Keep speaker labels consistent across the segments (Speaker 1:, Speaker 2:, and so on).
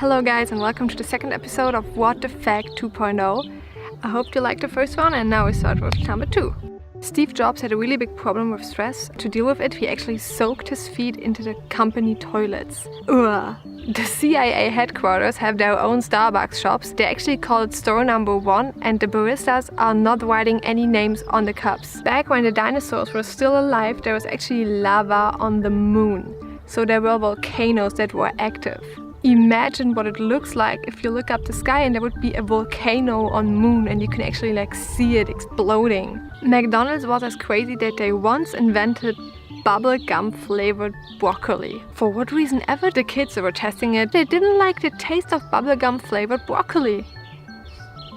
Speaker 1: Hello guys and welcome to the second episode of What the Fact 2.0. I hope you liked the first one and now we start with number 2. Steve Jobs had a really big problem with stress. To deal with it, he actually soaked his feet into the company toilets. Ugh. The CIA headquarters have their own Starbucks shops. They actually call it store number 1 and the baristas are not writing any names on the cups. Back when the dinosaurs were still alive, there was actually lava on the moon. So there were volcanoes that were active. Imagine what it looks like if you look up the sky and there would be a volcano on moon and you can actually see it exploding. McDonald's was as crazy that they once invented bubblegum flavored broccoli. For what reason ever the kids that were testing it, they didn't like the taste of bubblegum flavored broccoli.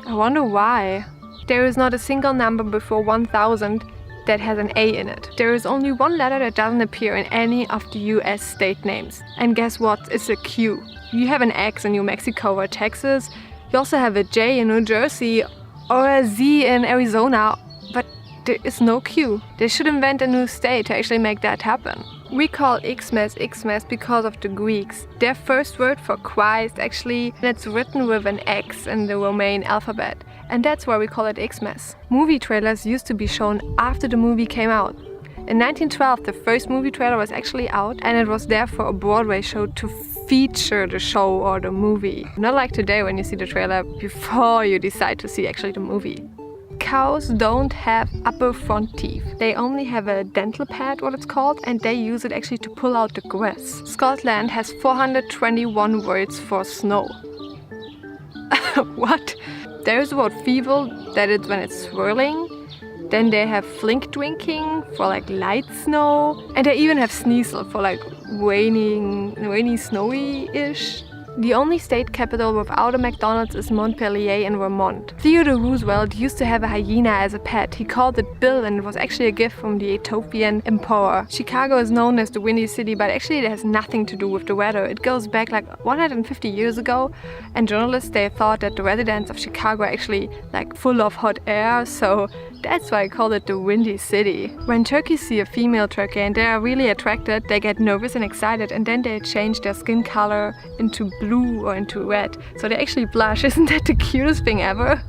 Speaker 1: I wonder why. There is not a single number before 1000 that has an A in it. There is only one letter that doesn't appear in any of the US state names. And guess what? It's a Q. You have an X in New Mexico or Texas. You also have a J in New Jersey or a Z in Arizona. But there is no Q. They should invent a new state to actually make that happen. We call Xmas Xmas because of the Greeks. Their first word for Christ actually, it's written with an X in the Roman alphabet. And that's why we call it Xmas. Movie trailers used to be shown after the movie came out. In 1912, the first movie trailer was actually out and it was there for a Broadway show to feature the show or the movie. Not like today when you see the trailer before you decide to see actually the movie. Cows don't have upper front teeth. They only have a dental pad, what it's called, and they use it actually to pull out the grass. Scotland has 421 words for snow. What? There's the word feeble, that is when it's swirling. Then they have flink drinking for light snow. And they even have sneasel for rainy snowy-ish. The only state capital without a McDonald's is Montpelier in Vermont. Theodore Roosevelt used to have a hyena as a pet. He called it Bill and it was actually a gift from the Ethiopian emperor. Chicago is known as the Windy City, but actually it has nothing to do with the weather. It goes back 150 years ago and journalists they thought that the residents of Chicago are actually full of hot air, so that's why I call it the Windy City. When turkeys see a female turkey and they are really attracted, they get nervous and excited and then they change their skin color into blue or into red. So they actually blush. Isn't that the cutest thing ever?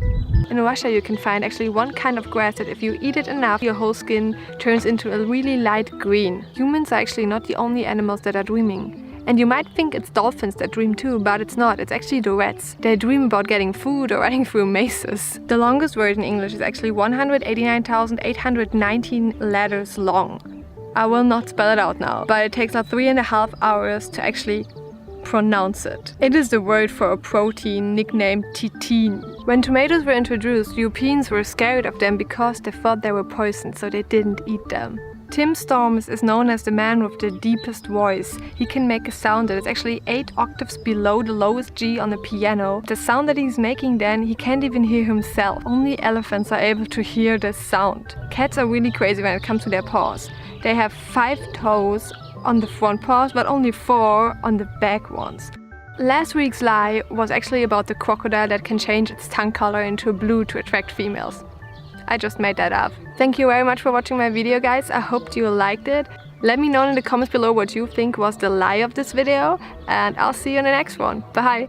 Speaker 1: In Russia you can find actually one kind of grass that if you eat it enough, your whole skin turns into a really light green. Humans are actually not the only animals that are dreaming. And you might think it's dolphins that dream too, but it's not. It's actually the rats. They dream about getting food or running through mazes. The longest word in English is actually 189,819 letters long. I will not spell it out now, but it takes 3.5 hours to actually pronounce it. It is the word for a protein nicknamed titin. When tomatoes were introduced, Europeans were scared of them because they thought they were poisoned, so they didn't eat them. Tim Storms is known as the man with the deepest voice. He can make a sound that is actually 8 octaves below the lowest G on the piano. The sound that he's making then, he can't even hear himself. Only elephants are able to hear this sound. Cats are really crazy when it comes to their paws. They have 5 toes on the front paws, but only 4 on the back ones. Last week's lie was actually about the crocodile that can change its tongue color into blue to attract females. I just made that up. Thank you very much for watching my video, guys. I hope you liked it. Let me know in the comments below what you think was the lie of this video, and I'll see you in the next one. Bye!